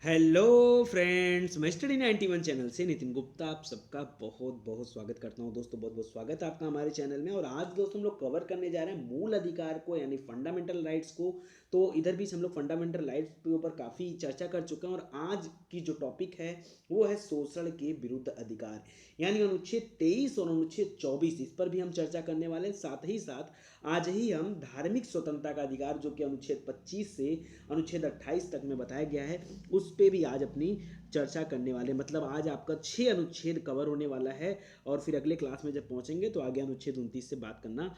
Hello friends, मैं study 91 channel से नितिन गुप्ता आप सबका बहुत बहुत स्वागत करता हूं। दोस्तों बहुत बहुत स्वागत है आपका हमारे चैनल में। और आज दोस्तों हम लोग कवर करने जा रहे हैं मूल अधिकार को, यानी फंडामेंटल राइट्स को। तो इधर भी हम लोग फंडामेंटल राइट्स के ऊपर काफ़ी चर्चा कर चुके हैं और आज की जो टॉपिक है वो है शोषण के विरुद्ध अधिकार, यानी अनुच्छेद 23 और अनुच्छेद 24। इस पर भी हम चर्चा करने वाले हैं। साथ ही साथ आज ही हम धार्मिक स्वतंत्रता का अधिकार, जो कि अनुच्छेद 25 से अनुच्छेद 28 तक में बताया गया है, उस पे भी आज अपनी चर्चा करने वाले। मतलब आज आपका 6 अनुच्छेद कवर होने वाला है और फिर अगले क्लास में जब पहुंचेंगे तो आगे अनुच्छेद 29 से बात करना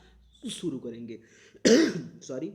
शुरू करेंगे। सॉरी।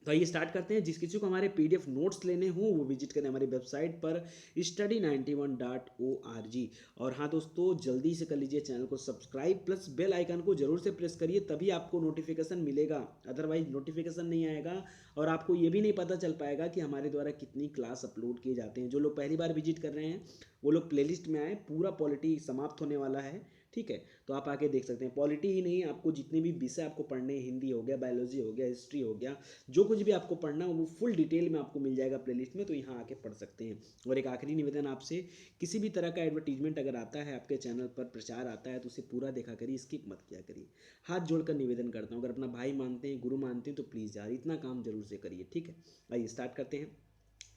तो आइए स्टार्ट करते हैं। जिस किसी को हमारे पीडीएफ नोट्स लेने हों वो विजिट करें हमारी वेबसाइट पर study91.org। और हाँ दोस्तों, जल्दी से कर लीजिए चैनल को सब्सक्राइब, प्लस बेल आइकन को जरूर से प्रेस करिए, तभी आपको नोटिफिकेशन मिलेगा। अदरवाइज नोटिफिकेशन नहीं आएगा और आपको ये भी नहीं पता चल पाएगा कि हमारे द्वारा कितनी क्लास अपलोड किए जाते हैं। जो लोग पहली बार विजिट कर रहे हैं वो लोग प्लेलिस्ट में आए, पूरा पॉलिटी समाप्त होने वाला है, ठीक है। तो आप आके देख सकते हैं। पॉलिटी ही नहीं, आपको जितने भी विषय आपको पढ़ने हैं, हिंदी हो गया, बायोलॉजी हो गया, हिस्ट्री हो गया, जो कुछ भी आपको पढ़ना हो वो फुल डिटेल में आपको मिल जाएगा प्लेलिस्ट में। तो यहाँ आके पढ़ सकते हैं। और एक आखिरी निवेदन आपसे, किसी भी तरह का एडवर्टीजमेंट अगर आता है आपके चैनल पर, प्रचार आता है, तो उसे पूरा देखा करिए, स्किप मत किया करिए। हाथ जोड़कर निवेदन करता हूँ, अगर अपना भाई मानते हैं, गुरु मानते हैं, तो प्लीज़ यार इतना काम जरूर से करिए, ठीक है। आइए स्टार्ट करते हैं।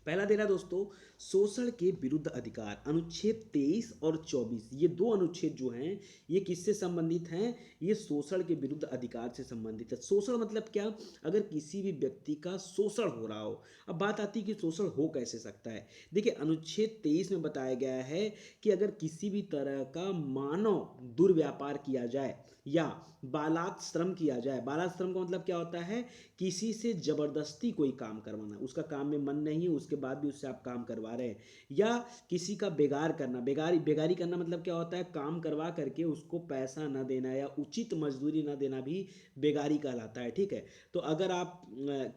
पहला दे रहा दोस्तों, शोषण के विरुद्ध अधिकार, अनुच्छेद 23 और 24। ये दो अनुच्छेद जो हैं ये किससे संबंधित हैं? ये शोषण के विरुद्ध अधिकार से संबंधित है। शोषण मतलब क्या? अगर किसी भी व्यक्ति का शोषण हो रहा हो। अब बात आती है कि शोषण हो कैसे सकता है। देखिए, अनुच्छेद 23 में बताया गया है कि अगर किसी भी तरह का मानव दुर्व्यापार किया जाए या बालात श्रम किया जाए। बालात श्रम का मतलब क्या होता है? किसी से जबरदस्ती कोई काम करवाना, उसका काम में मन नहीं है, उसके बाद भी उससे आप काम करवा रहे हैं। या किसी का बेगार करना, बेगारी बेगारी करना मतलब क्या होता है? काम करवा करके उसको पैसा न देना या उचित मजदूरी न देना भी बेगारी कहलाता है, ठीक है। तो अगर आप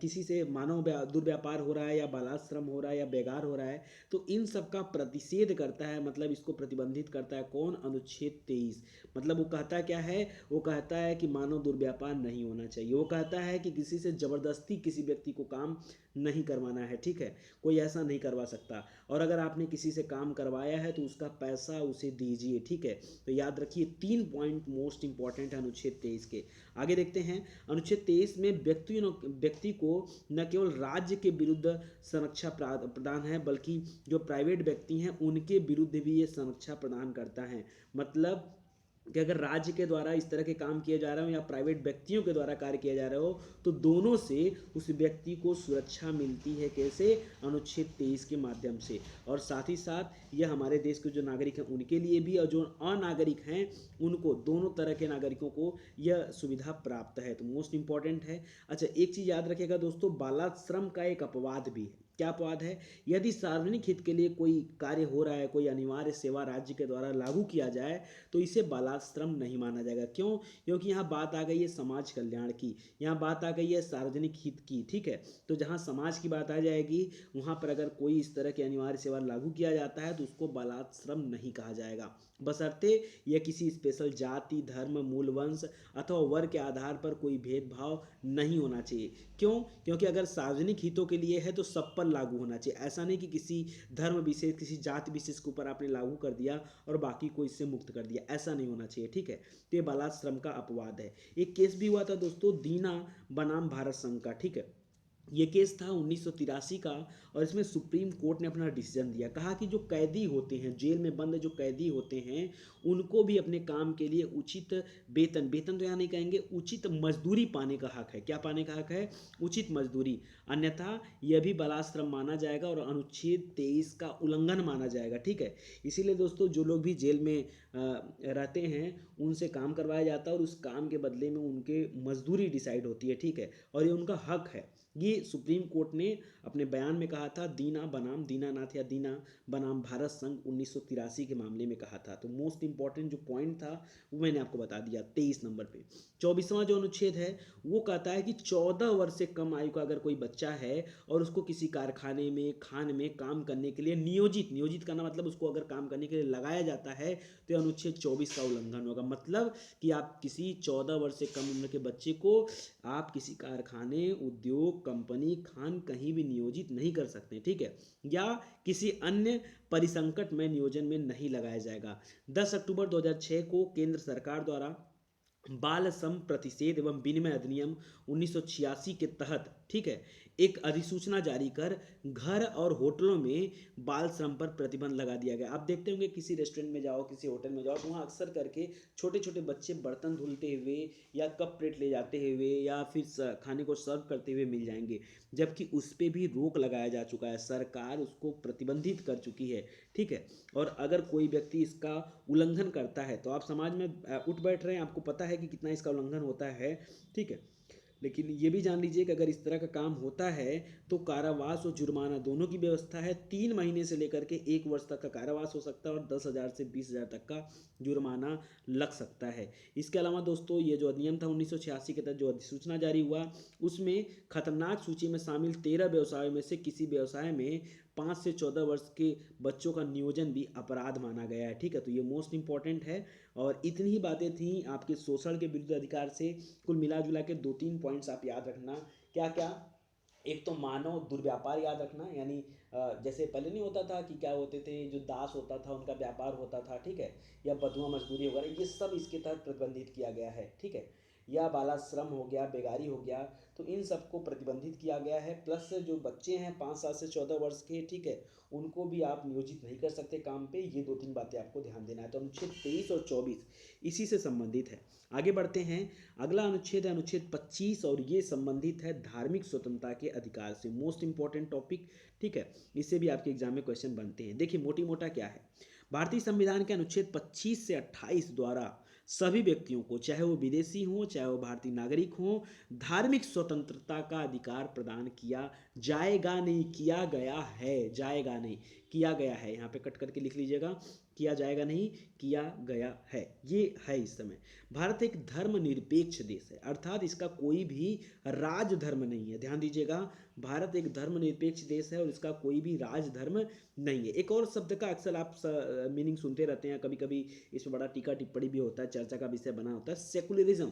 किसी से मानव दुर्व्यापार हो रहा है या बालाश्रम हो रहा है या बेगार हो रहा है, तो इन सब का प्रतिषेध करता है, मतलब इसको प्रतिबंधित करता है कौन? अनुच्छेद 23। मतलब वो कहता क्या है? वो कहता है कि मानव दुर्व्यापार नहीं होना चाहिए। वो कहता है कि किसी से जबरदस्ती किसी व्यक्ति को काम नहीं करवाना है, ठीक है। कोई ऐसा नहीं करवा सकता। और अगर आपने किसी से काम करवाया है तो उसका पैसा उसे दीजिए, ठीक है। तो याद रखिए 3 पॉइंट मोस्ट इंपॉर्टेंट है अनुच्छेद 23 के। आगे देखते हैं। अनुच्छेद 23 में व्यक्ति को न केवल राज्य के विरुद्ध संरक्षा प्रदान है, बल्कि जो प्राइवेट व्यक्ति हैं उनके विरुद्ध भी ये संरक्षा प्रदान करता है। मतलब कि अगर राज्य के द्वारा इस तरह के काम किए जा रहे हो या प्राइवेट व्यक्तियों के द्वारा कार्य किया जा रहा हो, तो दोनों से उस व्यक्ति को सुरक्षा मिलती है। कैसे? अनुच्छेद 23 के माध्यम से। और साथ ही साथ यह हमारे देश के जो नागरिक हैं उनके लिए भी, और जो अनागरिक हैं उनको, दोनों तरह के नागरिकों को यह सुविधा प्राप्त है। तो मोस्ट इंपॉर्टेंट है। अच्छा, एक चीज़ याद रखिएगा दोस्तों, बालाश्रम का एक अपवाद भी है। क्या अपवाद है? यदि सार्वजनिक हित के लिए कोई कार्य हो रहा है, कोई अनिवार्य सेवा राज्य के द्वारा लागू किया जाए, तो इसे बालाश्रम नहीं माना जाएगा। क्यों? क्योंकि यहाँ बात आ गई है समाज कल्याण की, यहाँ बात आ गई है सार्वजनिक हित की, ठीक है। तो जहाँ समाज की बात आ जाएगी वहाँ पर अगर कोई इस तरह की अनिवार्य सेवा लागू किया जाता है तो उसको बालाश्रम नहीं कहा जाएगा, बशर्ते यह किसी स्पेशल जाति, धर्म, मूल वंश अथवा वर्ग के आधार पर कोई भेदभाव नहीं होना चाहिए। क्यों? क्योंकि अगर सार्वजनिक हितों के लिए है तो सब पर लागू होना चाहिए। ऐसा नहीं कि किसी धर्म विशेष, किसी जाति विशेष के ऊपर आपने लागू कर दिया और बाकी को इससे मुक्त कर दिया, ऐसा नहीं होना चाहिए, ठीक है। तो ये बालाश्रम का अपवाद है। एक केस भी हुआ था दोस्तों, दीना बनाम भारत संघ का, ठीक है। ये केस था 1983 का और इसमें सुप्रीम कोर्ट ने अपना डिसीजन दिया। कहा कि जो कैदी होते हैं, जेल में बंद जो कैदी होते हैं, उनको भी अपने काम के लिए उचित वेतन, वेतन तो यहाँ नहीं कहेंगे, उचित मजदूरी पाने का हक है। क्या पाने का हक है? उचित मजदूरी। अन्यथा यह भी बालाश्रम माना जाएगा और अनुच्छेद 23 का उल्लंघन माना जाएगा, ठीक है। इसीलिए दोस्तों, जो लोग भी जेल में रहते हैं उनसे काम करवाया जाता है और उस काम के बदले में उनके मजदूरी डिसाइड होती है, ठीक है। और ये उनका हक है। ये सुप्रीम कोर्ट ने अपने बयान में कहा था, दीना बनाम दीनानाथ या दीना बनाम भारत संघ 1983 के मामले में कहा था। तो मोस्ट इंपॉर्टेंट जो पॉइंट था वो मैंने आपको बता दिया 23 नंबर पे। 24वां जो अनुच्छेद है वो कहता है कि 14 वर्ष से कम आयु का अगर कोई बच्चा है और उसको किसी कारखाने में, खान में काम करने के लिए नियोजित करना, मतलब उसको अगर काम करने के लिए लगाया जाता है, तो अनुच्छेद 24 का उल्लंघन होगा। मतलब कि आप किसी 14 वर्ष से कम उम्र के बच्चे को आप किसी कारखाने, उद्योग, कंपनी खान कहीं भी नियोजित नहीं कर सकते, ठीक है, या किसी अन्य परिसंकट में नियोजन में नहीं लगाया जाएगा। 10 अक्टूबर 2006 को केंद्र सरकार द्वारा बाल श्रम प्रतिषेध एवं विनिमय अधिनियम 1986 के तहत, ठीक है, एक अधिसूचना जारी कर घर और होटलों में बाल श्रम पर प्रतिबंध लगा दिया गया। आप देखते होंगे किसी रेस्टोरेंट में जाओ, किसी होटल में जाओ, तो वहाँ अक्सर करके छोटे छोटे बच्चे बर्तन धुलते हुए या कप प्लेट ले जाते हुए या फिर खाने को सर्व करते हुए मिल जाएंगे, जबकि उस पर भी रोक लगाया जा चुका है, सरकार उसको प्रतिबंधित कर चुकी है, ठीक है। और अगर कोई व्यक्ति इसका उल्लंघन करता है तो आप समाज में उठ बैठ रहे हैं, आपको पता है कि कितना इसका उल्लंघन होता है, ठीक है। लेकिन ये भी जान लीजिए कि अगर इस तरह का काम होता है तो कारावास और जुर्माना दोनों की व्यवस्था है। 3 महीने से लेकर के 1 वर्ष तक का कारावास हो सकता है और 10,000 से 20,000 तक का जुर्माना लग सकता है। इसके अलावा दोस्तों, ये जो अधिनियम था 1986 के तहत जो अधिसूचना जारी हुआ, उसमें खतरनाक सूची में शामिल 13 व्यवसायों में से किसी व्यवसाय में 5 से 14 वर्ष के बच्चों का नियोजन भी अपराध माना गया है, ठीक है। तो ये मोस्ट इंपॉर्टेंट है। और इतनी ही बातें थी आपके शोषण के विरुद्ध अधिकार से। कुल मिला जुला के 2-3 पॉइंट्स आप याद रखना। क्या क्या? एक तो मानव दुर्व्यापार याद रखना, यानी जैसे पहले नहीं होता था कि क्या होते थे, जो दास होता था उनका व्यापार होता था, ठीक है, या बधुआ मजदूरी वगैरह, ये सब इसके तहत प्रतिबंधित किया गया है, ठीक है। या बालाश्रम हो गया, बेगारी हो गया, तो इन सबको प्रतिबंधित किया गया है। प्लस जो बच्चे हैं 5 साल से 14 वर्ष के, ठीक है, उनको भी आप नियोजित नहीं कर सकते काम पे। ये 2-3 बातें आपको ध्यान देना है। तो अनुच्छेद 23 और 24 इसी से संबंधित है। आगे बढ़ते हैं। अगला अनुच्छेद है अनुच्छेद 25 और ये संबंधित है धार्मिक स्वतंत्रता के अधिकार से। मोस्ट इंपॉर्टेंट टॉपिक, ठीक है, इससे भी आपके एग्जाम में क्वेश्चन बनते हैं। देखिए मोटी मोटा क्या है, भारतीय संविधान के अनुच्छेद 25 से 28 द्वारा सभी व्यक्तियों को, चाहे वो विदेशी हों चाहे वो भारतीय नागरिक हों, धार्मिक स्वतंत्रता का अधिकार प्रदान किया जाएगा, नहीं किया गया है, जाएगा नहीं किया गया है, यहाँ पे कट करके लिख लीजिएगा, किया जाएगा नहीं किया गया है, ये है। इस समय भारत एक धर्मनिरपेक्ष देश है, अर्थात इसका कोई भी राज धर्म नहीं है। ध्यान दीजिएगा, भारत एक धर्मनिरपेक्ष देश है और इसका कोई भी राज धर्म नहीं है। एक और शब्द का अक्सर आप मीनिंग सुनते रहते हैं, कभी कभी इसमें बड़ा टीका टिप्पणी भी होता है, चर्चा का विषय बना होता है, सेकुलरिज्म।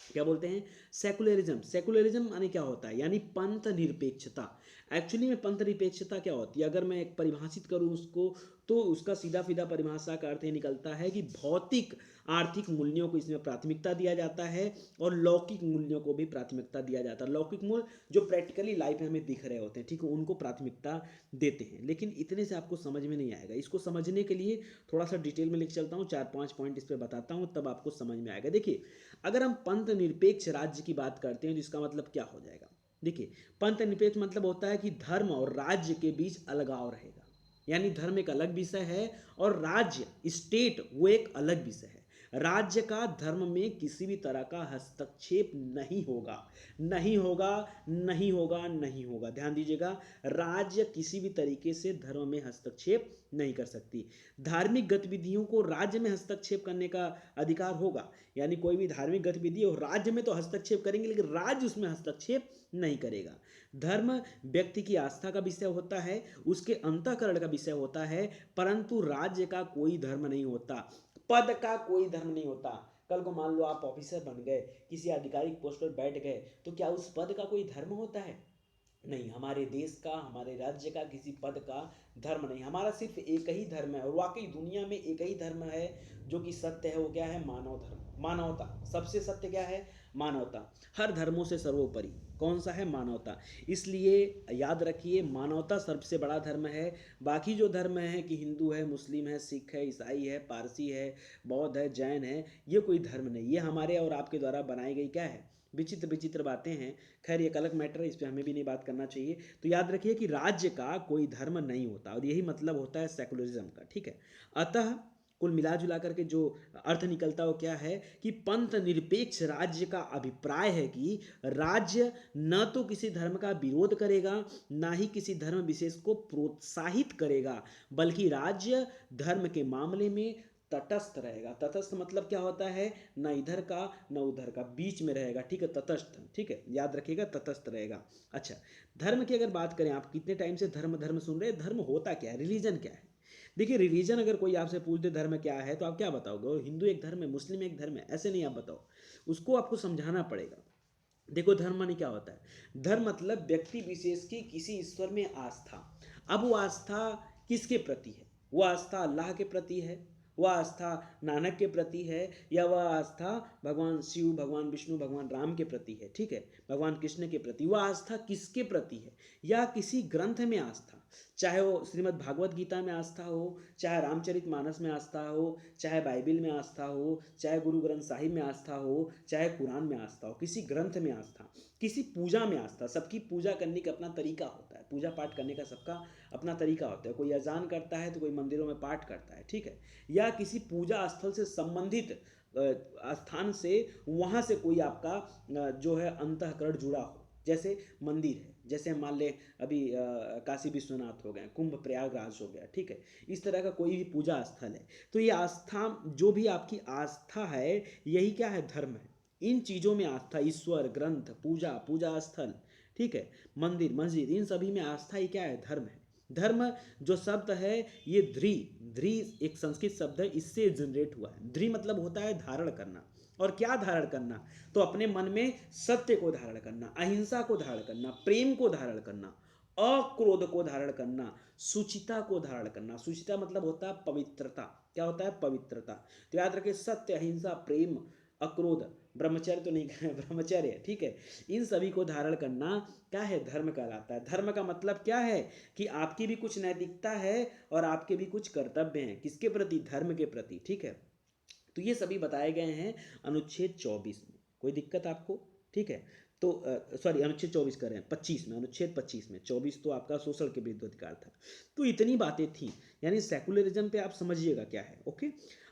क्या बोलते हैं? सेकुलरिज्म। सेकुलरिज्म यानी क्या होता है? यानी पंथ निरपेक्षता। एक्चुअली में पंथ निरपेक्षता क्या होती है, अगर मैं एक परिभाषित करूं उसको, तो उसका सीधा सीधा परिभाषा का अर्थ ये निकलता है कि भौतिक आर्थिक मूल्यों को इसमें प्राथमिकता दिया जाता है और लौकिक मूल्यों को भी प्राथमिकता दिया जाता है। लौकिक मूल्य जो प्रैक्टिकली लाइफ में हमें दिख रहे होते हैं, ठीक है, उनको प्राथमिकता देते हैं। लेकिन इतने से आपको समझ में नहीं आएगा, इसको समझने के लिए थोड़ा सा डिटेल में लिख चलता हूँ, 4-5 पॉइंट इस पर बताता हूँ, तब आपको समझ में आएगा। देखिए, अगर हम पंथ निरपेक्ष राज्य की बात करते हैं तो इसका मतलब क्या हो जाएगा? देखिए, पंथ निरपेक्ष मतलब होता है कि धर्म और राज्य के बीच अलगाव रहेगा, यानी धर्म एक अलग विषय है और राज्य स्टेट वो एक अलग विषय है। राज्य का धर्म में किसी भी तरह का हस्तक्षेप नहीं होगा, नहीं होगा, नहीं होगा, नहीं होगा। ध्यान दीजिएगा, राज्य किसी भी तरीके से धर्म में हस्तक्षेप नहीं कर सकती। धार्मिक गतिविधियों को राज्य में हस्तक्षेप करने का अधिकार होगा, यानी कोई भी धार्मिक गतिविधि हो राज्य में तो हस्तक्षेप करेंगे, लेकिन राज्य उसमें हस्तक्षेप नहीं करेगा। धर्म व्यक्ति की आस्था का विषय होता है, उसके अंतःकरण का विषय होता है, परंतु राज्य का कोई धर्म नहीं होता, पद का कोई धर्म नहीं होता। कल को मान लो आप ऑफिसर बन गए, किसी आधिकारिक पोस्ट पर बैठ गए, तो क्या उस पद का कोई धर्म होता है? नहीं। हमारे देश का, हमारे राज्य का किसी पद का धर्म नहीं, हमारा सिर्फ एक ही धर्म है, और वाकई दुनिया में एक ही धर्म है जो कि सत्य है, वो क्या है? मानव धर्म, मानवता। सबसे सत्य क्या है? मानवता। हर धर्मों से सर्वोपरि कौन सा है? मानवता। इसलिए याद रखिए, मानवता सबसे बड़ा धर्म है। बाकी जो धर्म है कि हिंदू है, मुस्लिम है, सिख है, ईसाई है, पारसी है, बौद्ध है, जैन है, ये कोई धर्म नहीं, ये हमारे और आपके द्वारा बनाई गई क्या है? विचित्र विचित्र बातें हैं। खैर ये एक अलग मैटर है, इस पर हमें भी नहीं बात करना चाहिए। तो याद रखिए कि राज्य का कोई धर्म नहीं होता, और यही मतलब होता है सेकुलरिज्म का, ठीक है। अतः कुल मिला जुला करके जो अर्थ निकलता है वो क्या है कि पंथ निरपेक्ष राज्य का अभिप्राय है कि राज्य न तो किसी धर्म का विरोध करेगा, ना ही किसी धर्म विशेष को प्रोत्साहित करेगा, बल्कि राज्य धर्म के मामले में तटस्थ रहेगा। तटस्थ मतलब क्या होता है? न इधर का न उधर का, बीच में रहेगा, ठीक है, तटस्थ, ठीक है, याद रखिएगा, तटस्थ रहेगा। अच्छा, धर्म की अगर बात करें, आप कितने टाइम से धर्म धर्म सुन रहे हैं? धर्म होता क्या है, रिलीजन क्या है? देखिए, रिलीजन अगर कोई आपसे पूछ दे धर्म क्या है, तो आप क्या बताओगे? हिंदू एक धर्म है, मुस्लिम एक धर्म है, ऐसे नहीं आप बताओ, उसको आपको समझाना पड़ेगा। देखो धर्म माने क्या होता है? धर्म मतलब व्यक्ति विशेष की किसी ईश्वर में आस्था। अब वो आस्था किसके प्रति है? वो आस्था अल्लाह के प्रति है, वह आस्था नानक के प्रति है, या वह आस्था भगवान शिव, भगवान विष्णु, भगवान राम के प्रति है, ठीक है, भगवान कृष्ण के प्रति। वह आस्था किसके प्रति है? या किसी ग्रंथ में आस्था, चाहे वो श्रीमद् भागवत गीता में आस्था हो, चाहे रामचरित मानस में आस्था हो, चाहे बाइबिल में आस्था हो, चाहे गुरु ग्रंथ साहिब में आस्था हो, चाहे कुरान में आस्था हो, किसी ग्रंथ में आस्था, किसी पूजा में आस्था। सबकी पूजा करने का अपना तरीका होता है, पूजा पाठ करने का सबका अपना तरीका होता है। कोई अजान करता है तो कोई मंदिरों में पाठ करता है, ठीक है, या किसी पूजा स्थल से संबंधित स्थान से, वहाँ से कोई आपका जो है अंतःकरण जुड़ा हो। जैसे मंदिर है, जैसे मान लें अभी काशी विश्वनाथ हो गए, कुंभ प्रयागराज हो गया, ठीक है, इस तरह का कोई भी पूजा स्थल है, तो ये आस्था, जो भी आपकी आस्था है, यही क्या है? धर्म है। इन चीज़ों में आस्था, ईश्वर, ग्रंथ, पूजा, पूजा स्थल, ठीक है, मंदिर, मस्जिद, इन सभी में आस्था ही क्या है? धर्म है। धर्म जो शब्द है, ये ध्री, ध्री एक संस्कृत शब्द है, इससे जनरेट हुआ है। ध्री मतलब होता है धारण करना। और क्या धारण करना? तो अपने मन में सत्य को धारण करना, अहिंसा को धारण करना, प्रेम को धारण करना, अक्रोध को धारण करना, सुचिता को धारण करना। सुचिता मतलब होता है पवित्रता। क्या होता है? पवित्रता। तो याद रखिए, सत्य, अहिंसा, प्रेम, अक्रोध, ब्रह्मचर्य तो नहीं कहें, ब्रह्मचर्य, ठीक है, इन सभी को धारण करना क्या है? धर्म कहलाता है। धर्म का मतलब क्या है? कि आपकी भी कुछ नैतिकता है और आपके भी कुछ कर्तव्य हैं। किसके प्रति? धर्म के प्रति, ठीक है। तो ये सभी बताए गए हैं अनुच्छेद 24 में। कोई दिक्कत आपको? ठीक है, तो सॉरी, अनुच्छेद 24 कर रहे हैं, 25 में, अनुच्छेद 25 में। 24 तो आपका शोषण के विरुद्ध अधिकार था। तो इतनी बातें थी, यानी सेकुलरिज्म पे आप समझिएगा क्या है। ओके,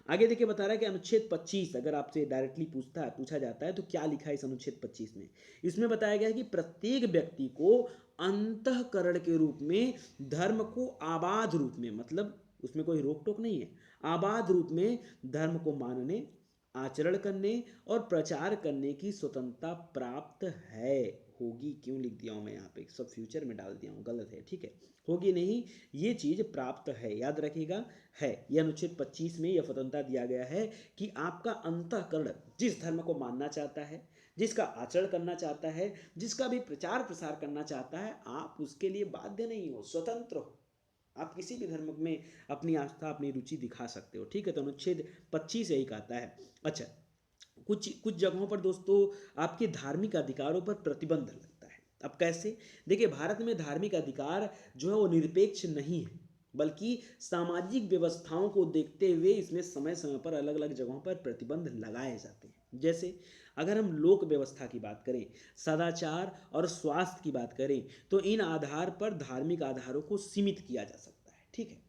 आगे देखिए, बता रहा है कि अनुच्छेद 25 अगर आपसे डायरेक्टली पूछा जाता है तो क्या लिखा है इस अनुच्छेद 25 में? इसमें बताया गया है कि प्रत्येक व्यक्ति को अंतःकरण के रूप में धर्म को आबाद रूप में, मतलब उसमें कोई रोक टोक नहीं है, आबाद रूप में धर्म को मानने, आचरण करने और प्रचार करने की स्वतंत्रता प्राप्त है। होगी क्यों लिख दिया हूं मैं यहाँ पे? सब फ्यूचर में डाल दिया हूँ, गलत है, ठीक है, होगी नहीं, ये चीज प्राप्त है, याद रखिएगा, है। यह अनुच्छेद 25 में यह स्वतंत्रता दिया गया है कि आपका अंतःकरण जिस धर्म को मानना चाहता है, जिसका आचरण करना चाहता है, जिसका भी प्रचार प्रसार करना चाहता है, आप उसके लिए बाध्य नहीं हो, स्वतंत्र हो। आप किसी भी धर्म में अपनी आस्था, अपनी रुचि दिखा सकते हो, ठीक है। तो अनुच्छेद 25 यही कहता है। अच्छा, कुछ कुछ जगहों पर दोस्तों आपके धार्मिक अधिकारों पर प्रतिबंध लगता है। अब कैसे? देखिए, भारत में धार्मिक अधिकार जो है वो निरपेक्ष नहीं है, बल्कि सामाजिक व्यवस्थाओं को देखते हुए इसमें समय समय पर अलग अलग जगहों पर प्रतिबंध लगाए जाते हैं। जैसे अगर हम लोक व्यवस्था की बात करें, सदाचार और स्वास्थ्य की बात करें, तो इन आधार पर धार्मिक आधारों को सीमित किया जा सकता है, ठीक है।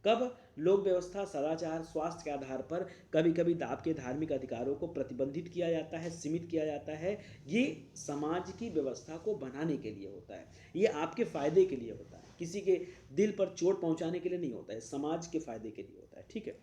कब? लोक व्यवस्था, सदाचार, स्वास्थ्य के आधार पर कभी कभी आपके धार्मिक अधिकारों को प्रतिबंधित किया जाता है, सीमित किया जाता है। ये समाज की व्यवस्था को बनाने के लिए होता है, ये आपके फायदे के लिए होता है, किसी के दिल पर चोट पहुंचाने के लिए नहीं होता है, समाज के फायदे के लिए होता है, ठीक है।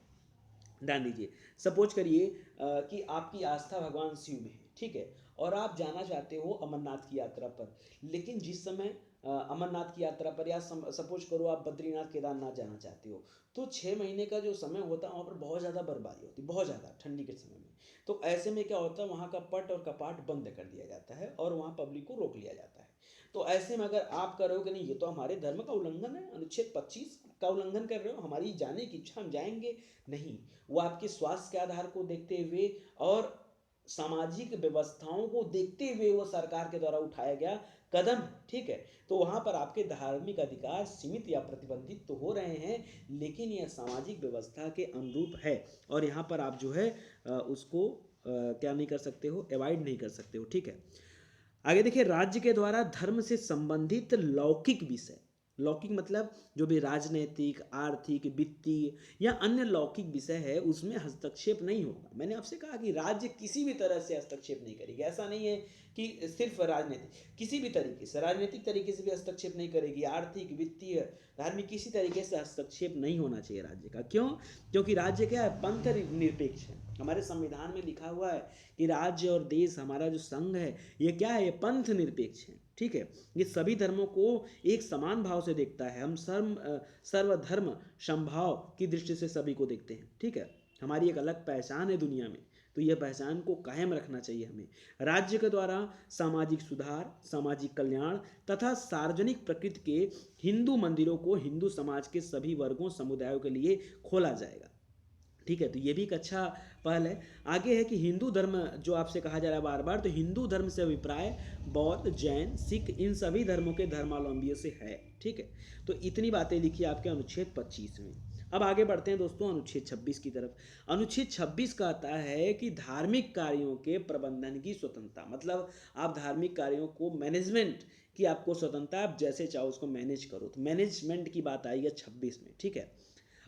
ध्यान दीजिए, सपोज करिए कि आपकी आस्था भगवान शिव में है, ठीक है, और आप जाना चाहते हो अमरनाथ की यात्रा पर। लेकिन जिस समय अमरनाथ की यात्रा पर, या सपोज करो आप बद्रीनाथ केदारनाथ जाना चाहते हो, तो 6 महीने का जो समय होता है वहाँ पर बहुत ज़्यादा बर्फबारी होती है, बहुत ज़्यादा ठंडी के समय में। तो ऐसे में क्या होता है, वहाँ का पट और कपाट बंद कर दिया जाता है और वहाँ पब्लिक को रोक लिया जाता है। तो ऐसे में अगर आप करो कि नहीं, ये तो हमारे धर्म का उल्लंघन है, अनुच्छेद 25 का उल्लंघन कर रहे हो, हमारी जाने की इच्छा, हम जाएंगे नहीं। वो आपके स्वास्थ्य के आधार को देखते हुए और सामाजिक व्यवस्थाओं को देखते हुए वो सरकार के द्वारा उठाया गया कदम, ठीक है। तो वहां पर आपके धार्मिक अधिकार सीमित या प्रतिबंधित तो हो रहे हैं, लेकिन यह सामाजिक व्यवस्था के अनुरूप है, और यहाँ पर आप जो है उसको क्या नहीं कर सकते हो, अवॉइड नहीं कर सकते हो, ठीक है। आगे देखिए, राज्य के द्वारा धर्म से संबंधित लौकिक विषय, लौकिक मतलब जो भी राजनैतिक, आर्थिक, वित्तीय या अन्य लौकिक विषय है, उसमें हस्तक्षेप नहीं होगा। मैंने आपसे कहा कि राज्य किसी भी तरह से हस्तक्षेप नहीं करेगी। ऐसा नहीं है कि सिर्फ राजनीतिक, किसी भी तरीके से, राजनीतिक तरीके से भी हस्तक्षेप नहीं करेगी, आर्थिक, वित्तीय, धार्मिक, किसी तरीके से हस्तक्षेप नहीं होना चाहिए राज्य का। क्यों? क्योंकि राज्य क्या है? पंथ निरपेक्ष है। हमारे संविधान में लिखा हुआ है कि राज्य और देश, हमारा जो संघ है, ये क्या है? ये पंथ निरपेक्ष है, ठीक है। ये सभी धर्मों को एक समान भाव से देखता है। हम सर्वधर्म समभाव की दृष्टि से सभी को देखते हैं, ठीक है। हमारी एक अलग पहचान है दुनिया में। तो यह पहचान को कायम रखना चाहिए हमें। राज्य के द्वारा सामाजिक सुधार, सामाजिक कल्याण तथा सार्वजनिक प्रकृति के हिंदू मंदिरों को हिंदू समाज के सभी वर्गों समुदायों के लिए खोला जाएगा। ठीक है, तो ये भी एक अच्छा पहल है। आगे है कि हिंदू धर्म जो आपसे कहा जा रहा है बार बार, तो हिंदू धर्म से अभिप्राय बौद्ध, जैन, सिख इन सभी धर्मों के धर्मावलंबियों से है। ठीक है, तो इतनी बातें लिखी आपके अनुच्छेद 25 में। अब आगे बढ़ते हैं दोस्तों अनुच्छेद 26 की तरफ। अनुच्छेद 26 कहता है कि धार्मिक कार्यों के प्रबंधन की स्वतंत्रता, मतलब आप धार्मिक कार्यों को मैनेजमेंट की आपको स्वतंत्रता, आप जैसे चाहो उसको मैनेज करो, तो मैनेजमेंट की बात आई है 26 में। ठीक है,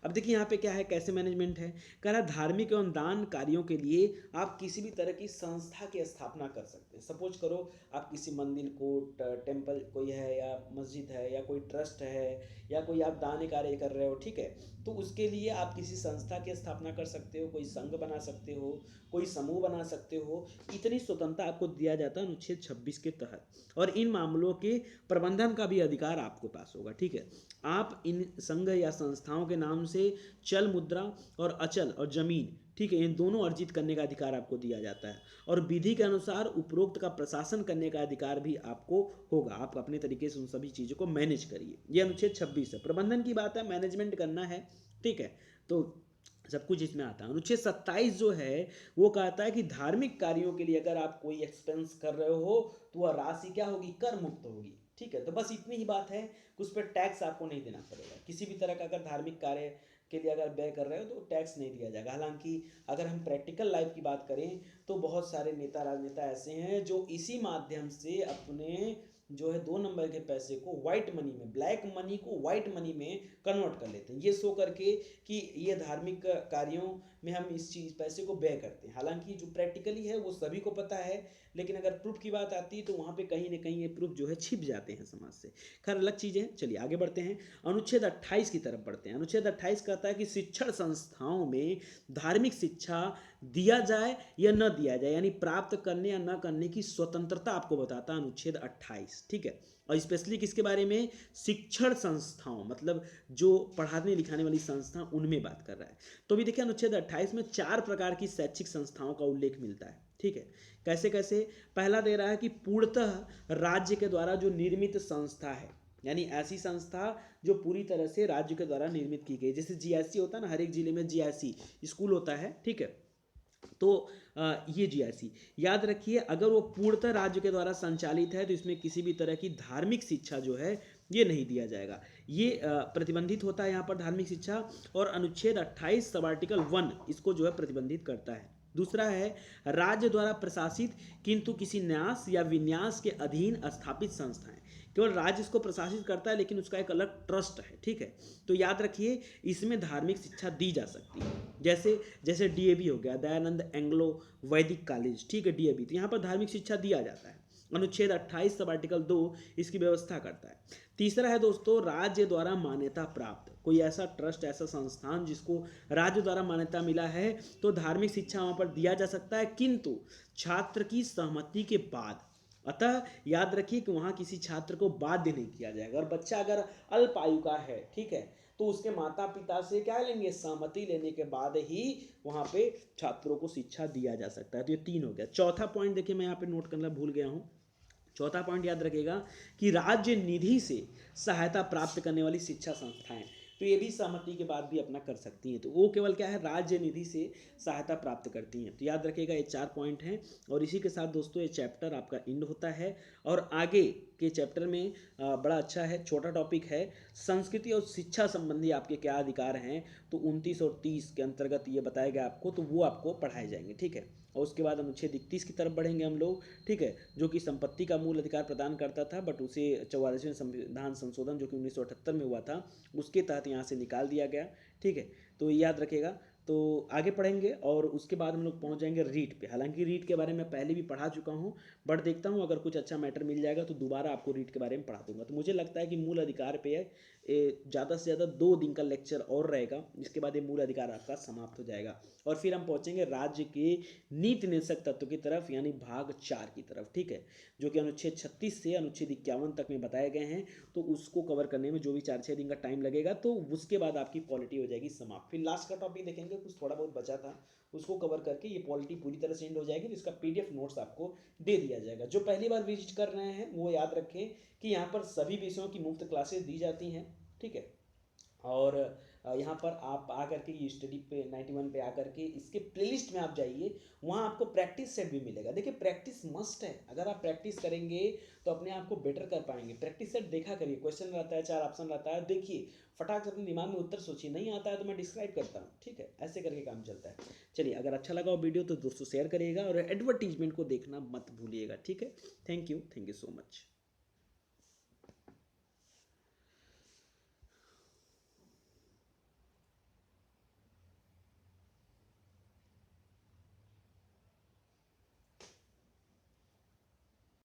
अब देखिए यहाँ पे क्या है, कैसे मैनेजमेंट है। कह रहा धार्मिक एवं दान कार्यों के लिए आप किसी भी तरह की संस्था की स्थापना कर सकते हैं। सपोज करो आप किसी मंदिर को, टेम्पल कोई है या मस्जिद है या कोई ट्रस्ट है या कोई आप दान कार्य कर रहे हो, ठीक है, तो उसके लिए आप किसी संस्था की स्थापना कर सकते हो, कोई संघ बना सकते हो, कोई समूह बना सकते हो। इतनी स्वतंत्रता आपको दिया जाता है अनुच्छेद 26 के तहत, और इन मामलों के प्रबंधन का भी अधिकार आपके पास होगा। ठीक है, आप इन संघ या संस्थाओं के नाम से चल मुद्रा और अचल और जमीन, ठीक है, इन दोनों अर्जित करने का अधिकार आपको दिया जाता है, और विधि के अनुसार उपरोक्त का प्रशासन करने का अधिकार भी आपको होगा। आप अपने तरीके से उन सभी चीज़ों को मैनेज करिए। ये अनुच्छेद 26 है, प्रबंधन की बात है, मैनेजमेंट करना है। ठीक है, तो सब कुछ इसमें आता है। अनुच्छेद 27 जो है वो कहता है कि धार्मिक कार्यों के लिए अगर आप कोई एक्सपेंस कर रहे हो तो वह राशि क्या होगी, कर मुक्त होगी। ठीक है, तो बस इतनी ही बात है, उस पर टैक्स आपको नहीं देना पड़ेगा। किसी भी तरह का अगर धार्मिक कार्य के लिए अगर व्यय कर रहे हो तो टैक्स नहीं दिया जाएगा। हालांकि अगर हम प्रैक्टिकल लाइफ की बात करें तो बहुत सारे नेता राजनेता ऐसे हैं जो इसी माध्यम से अपने जो है 2 नंबर के पैसे को व्हाइट मनी में, ब्लैक मनी को व्हाइट मनी में कन्वर्ट कर लेते हैं, ये शो करके कि ये धार्मिक कार्यों में हम इस चीज़ पैसे को व्यय करते हैं। हालांकि जो प्रैक्टिकली है वो सभी को पता है, लेकिन अगर प्रूफ की बात आती है तो वहाँ पे कहीं ना कहीं ये प्रूफ जो है छिप जाते हैं समाज से। खैर अलग चीज़ें हैं, चलिए आगे बढ़ते हैं। अनुच्छेद 28 की तरफ बढ़ते हैं। अनुच्छेद 28 कहता है कि शिक्षण संस्थाओं में धार्मिक शिक्षा दिया जाए या न दिया जाए, यानी प्राप्त करने या न करने की स्वतंत्रता आपको बताता है अनुच्छेद 28। ठीक है, और स्पेशली किसके बारे में, शिक्षण संस्थाओं, मतलब जो पढ़ाने लिखाने वाली संस्था, उनमें बात कर रहा है। तो भी देखिए अनुच्छेद 28 में 4 प्रकार की शैक्षिक संस्थाओं का उल्लेख मिलता है। ठीक है, कैसे कैसे, पहला दे रहा है कि पूर्णतः राज्य के द्वारा जो निर्मित संस्था है, यानी ऐसी संस्था जो पूरी तरह से राज्य के द्वारा निर्मित की गई, जैसे जीआईसी होता है ना, हर एक जिले में जीआईसी स्कूल होता है। ठीक है, तो ये जीआईसी याद रखिए, अगर वो पूर्णतः राज्य के द्वारा संचालित है तो इसमें किसी भी तरह की धार्मिक शिक्षा जो है ये नहीं दिया जाएगा, ये प्रतिबंधित होता है यहाँ पर धार्मिक शिक्षा। और अनुच्छेद 28 सब आर्टिकल 1 इसको जो है प्रतिबंधित करता है। दूसरा है राज्य द्वारा प्रशासित किंतु किसी न्यास या विन्यास के अधीन स्थापित संस्थाएं, केवल राज्य इसको प्रशासित करता है लेकिन उसका एक अलग ट्रस्ट है। ठीक है, तो याद रखिए इसमें धार्मिक शिक्षा दी जा सकती है, जैसे जैसे डीएवी हो गया, दयानंद एंग्लो वैदिक कॉलेज। ठीक है, डीएवी, तो यहाँ पर धार्मिक शिक्षा दिया जाता है। अनुच्छेद 28 सब आर्टिकल 2 इसकी व्यवस्था करता है। तीसरा है दोस्तों राज्य द्वारा मान्यता प्राप्त, कोई ऐसा ट्रस्ट, ऐसा संस्थान जिसको राज्य द्वारा मान्यता मिला है तो धार्मिक शिक्षा वहाँ पर दिया जा सकता है, किंतु छात्र की सहमति के बाद। अतः याद रखिए कि वहाँ किसी छात्र को बाध्य नहीं किया जाएगा, और बच्चा अगर अल्प आयु का है, ठीक है, तो उसके माता पिता से क्या लेंगे, सहमति लेने के बाद ही वहाँ पे छात्रों को शिक्षा दिया जा सकता है। तो ये 3 हो गया। चौथा पॉइंट देखिए, मैं यहाँ पे नोट करना भूल गया हूँ। चौथा पॉइंट याद रखिएगा कि राज्य निधि से सहायता प्राप्त करने वाली शिक्षा संस्थाएं, तो ये भी सहमति के बाद भी अपना कर सकती हैं, तो वो केवल क्या है, राज्य निधि से सहायता प्राप्त करती हैं। तो याद रखिएगा ये 4 पॉइंट हैं, और इसी के साथ दोस्तों ये चैप्टर आपका एंड होता है। और आगे के चैप्टर में बड़ा अच्छा है, छोटा टॉपिक है, संस्कृति और शिक्षा संबंधी आपके क्या अधिकार हैं, तो 29 और 30 के अंतर्गत ये बताया गया आपको, तो वो आपको पढ़ाए जाएंगे। ठीक है, और उसके बाद अनुच्छेद 31 की तरफ बढ़ेंगे हम लोग। ठीक है, जो कि संपत्ति का मूल अधिकार प्रदान करता था, बट उसे 44वें संविधान संशोधन जो कि 1978 में हुआ था उसके तहत यहाँ से निकाल दिया गया। ठीक है, तो याद रखिएगा। तो आगे पढ़ेंगे और उसके बाद हम लोग पहुँच जाएंगे रीट पे। हालांकि रीट के बारे में पहले भी पढ़ा चुका हूँ, बट देखता हूँ अगर कुछ अच्छा मैटर मिल जाएगा तो दोबारा आपको रीट के बारे में पढ़ा दूंगा। तो मुझे लगता है कि मूल अधिकार पे ज़्यादा से ज़्यादा 2 दिन का लेक्चर और रहेगा, इसके बाद ये मूल अधिकार आपका समाप्त हो जाएगा और फिर हम पहुंचेंगे राज्य के नीति निदेशक तत्व की तरफ, यानी भाग 4 की तरफ, ठीक है, जो कि अनुच्छेद 36 से अनुच्छेद 51 तक में बताए गए हैं। तो उसको कवर करने में जो भी 4-6 दिन का टाइम लगेगा, तो उसके बाद आपकी पॉलिटी हो जाएगी समाप्त। फिर लास्ट का टॉपिक देखेंगे, कुछ थोड़ा बहुत बचा था, उसको कवर करके ये पॉलिटी पूरी तरह से एंड हो जाएगी। तो इसका पीडीएफ नोट्स आपको दे दिया जाएगा। जो पहली बार विजिट कर रहे हैं वो याद रखें कि यहाँ पर सभी विषयों की मुफ्त क्लासेस दी जाती हैं, ठीक है। और यहाँ पर आप आकर के ये स्टडी पे 91 पे आकर के इसके प्लेलिस्ट में आप जाइए, वहाँ आपको प्रैक्टिस सेट भी मिलेगा। देखिए प्रैक्टिस मस्ट है, अगर आप प्रैक्टिस करेंगे तो अपने आप को बेटर कर पाएंगे। प्रैक्टिस सेट देखा करिए, क्वेश्चन रहता है, 4 ऑप्शन रहता है, देखिए फटाक से अपने दिमाग में उत्तर सोचिए, नहीं आता है तो मैं डिस्क्राइब करता हूँ, ठीक है, ऐसे करके काम चलता है। चलिए, अगर अच्छा लगा वो वीडियो तो दोस्तों शेयर करिएगा और एडवर्टीजमेंट को देखना मत भूलिएगा, ठीक है। Thank you so much.